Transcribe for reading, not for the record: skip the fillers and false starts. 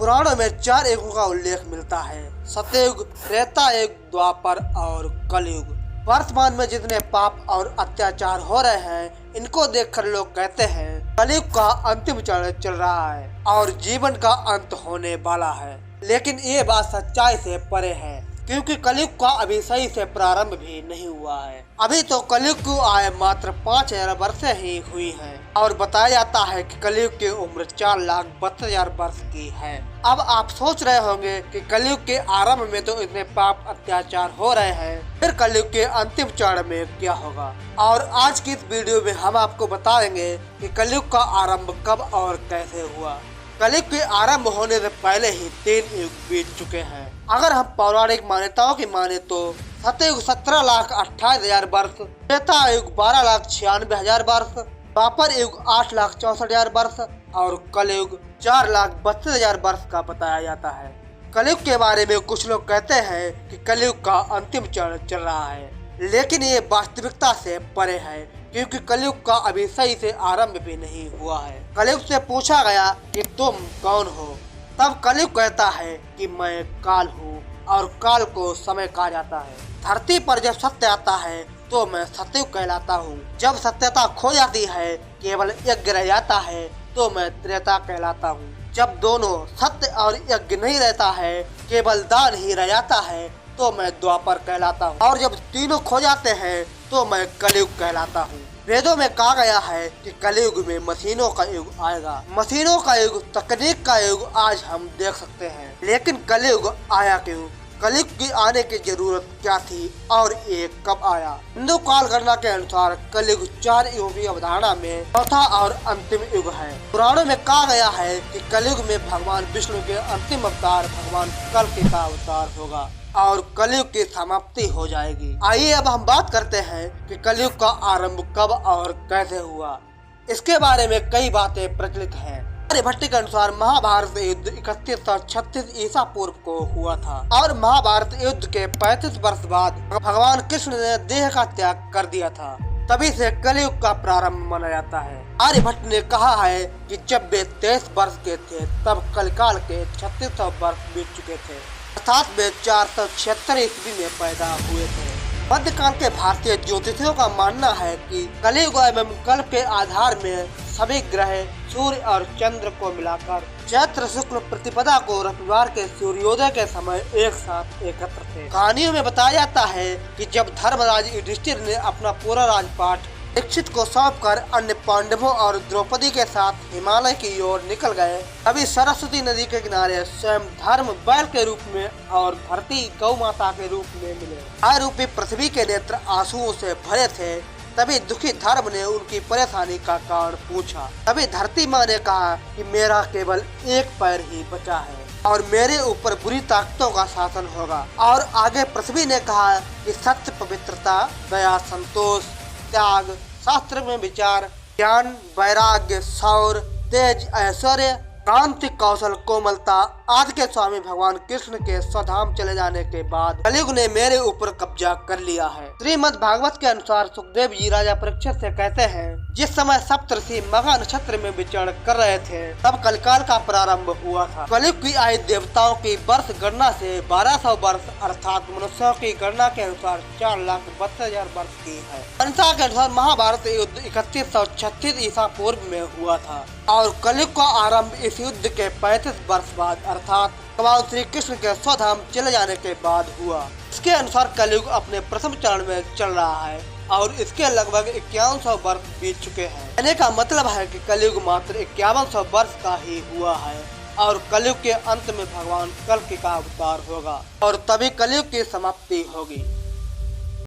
पुराणों में 4 युगों का उल्लेख मिलता है। सतयुग, त्रेता युग, द्वापर और कलयुग। वर्तमान में जितने पाप और अत्याचार हो रहे हैं, इनको देखकर लोग कहते हैं कलयुग का अंतिम चरण चल रहा है और जीवन का अंत होने वाला है। लेकिन ये बात सच्चाई से परे है, क्योंकि कलयुग का अभी सही से प्रारंभ भी नहीं हुआ है। अभी तो कलयुग को आए मात्र 5000 वर्ष ही हुई हैं और बताया जाता है कि कलयुग की उम्र 4,32,000 वर्ष की है। अब आप सोच रहे होंगे कि कलयुग के आरंभ में तो इतने पाप अत्याचार हो रहे हैं, फिर कलयुग के अंतिम चरण में क्या होगा। और आज की इस वीडियो में हम आपको बताएंगे कि कलयुग का आरंभ कब और कैसे हुआ। कलयुग के आरंभ होने से पहले ही 3 युग बीत चुके हैं। अगर हम पौराणिक मान्यताओं की माने तो सतयुग 17,28,000 वर्ष, त्रेता युग 12,96,000 वर्ष, द्वापर युग 8,64,000 वर्ष और कलयुग 4,32,000 वर्ष का बताया जाता है। कलयुग के बारे में कुछ लोग कहते हैं कि कलयुग का अंतिम चरण चल रहा है, लेकिन ये वास्तविकता से परे है, क्योंकि कलयुग का अभी सही से आरंभ भी नहीं हुआ है। कलयुग से पूछा गया कि तुम कौन हो, तब कलयुग कहता है कि मैं काल हूँ और काल को समय कहा जाता है। धरती पर जब सत्य आता है तो मैं सतयुग कहलाता हूँ। जब सत्यता खो जाती है, केवल यज्ञ रह जाता है, तो मैं त्रेता कहलाता हूँ। जब दोनों सत्य और यज्ञ नहीं रहता है, केवल दान ही रह जाता है, तो मैं द्वापर कहलाता हूँ। और जब तीनों खो जाते हैं तो मैं कलयुग कहलाता हूँ। वेदों में कहा गया है कि कलयुग में मशीनों का युग आएगा। मशीनों का युग, तकनीक का युग आज हम देख सकते हैं, लेकिन कलयुग आया क्यों? कलयुग की आने की जरूरत क्या थी और ये कब आया? हिंदू काल गणना के अनुसार कलयुग 4 युगों की अवधारणा में चौथा और अंतिम युग है। पुराणों में कहा गया है कि कलयुग में भगवान विष्णु के अंतिम अवतार भगवान कल्कि का अवतार होगा और कलयुग की समाप्ति हो जाएगी। आइए अब हम बात करते हैं कि कलयुग का आरंभ कब और कैसे हुआ। इसके बारे में कई बातें प्रचलित हैं। आर्यभट्ट के अनुसार महाभारत युद्ध 3136 ईसा पूर्व को हुआ था और महाभारत युद्ध के 35 वर्ष बाद भगवान कृष्ण ने देह का त्याग कर दिया था। तभी से कलयुग का प्रारंभ माना जाता है। आर्यभट्ट ने कहा है कि जब वे 23 वर्ष के थे तब कलिकाल के 3600 वर्ष बीत चुके थे, अर्थात वे 476 ईस्वी में पैदा हुए थे। मध्यकाल के भारतीय ज्योतिषियों का मानना है कि कलयुग एवं कल्प के आधार में सभी ग्रह सूर्य और चंद्र को मिलाकर चैत्र शुक्ल प्रतिपदा को रविवार के सूर्योदय के समय एक साथ एकत्र थे। कहानियों में बताया जाता है कि जब धर्मराज युधिष्ठिर ने अपना पूरा राजपाट दीक्षित को सौंपकर अन्य पांडवों और द्रौपदी के साथ हिमालय की ओर निकल गए, तभी सरस्वती नदी के किनारे स्वयं धर्म बैल के रूप में और धरती गौ माता के रूप में मिले। आरूपी पृथ्वी के नेत्र आंसुओं से भरे थे। तभी दुखी धर्म ने उनकी परेशानी का कारण पूछा। तभी धरती माँ ने कहा कि मेरा केवल एक पैर ही बचा है और मेरे ऊपर बुरी ताकतों का शासन होगा। और आगे पृथ्वी ने कहा कि सत्य, पवित्रता, दया, संतोष, त्याग, शास्त्र में विचार, ज्ञान, वैराग्य, शौर्य, तेज, ऐश्वर्य, कांति, कौशल, कोमलता आदि के स्वामी भगवान कृष्ण के स्वधाम चले जाने के बाद कलयुग ने मेरे ऊपर कब्जा कर लिया है। श्रीमद् भागवत के अनुसार सुखदेव जी राजा परीक्षित से कहते हैं, जिस समय सप्तऋषि मघा नक्षत्र में विचरण कर रहे थे तब कलिकाल का प्रारंभ हुआ था। कलयुग की आयु देवताओं की वर्ष गणना से 1200 वर्ष अर्थात मनुष्यों की गणना के अनुसार 4,32,000 वर्ष की है। अनुसार के अनुसार महाभारत युद्ध 3136 ईसा पूर्व में हुआ था और कलयुग का आरंभ इस युद्ध के 35 वर्ष बाद अर्थात भगवान श्री कृष्ण के स्वधाम चले जाने के बाद हुआ। इसके अनुसार कलयुग अपने प्रथम चरण में चल रहा है और इसके लगभग 5100 वर्ष बीत चुके हैं। कहने का मतलब है कि कलयुग मात्र 5100 वर्ष का ही हुआ है और कलयुग के अंत में भगवान कल्कि का अवतार होगा और तभी कलयुग की समाप्ति होगी।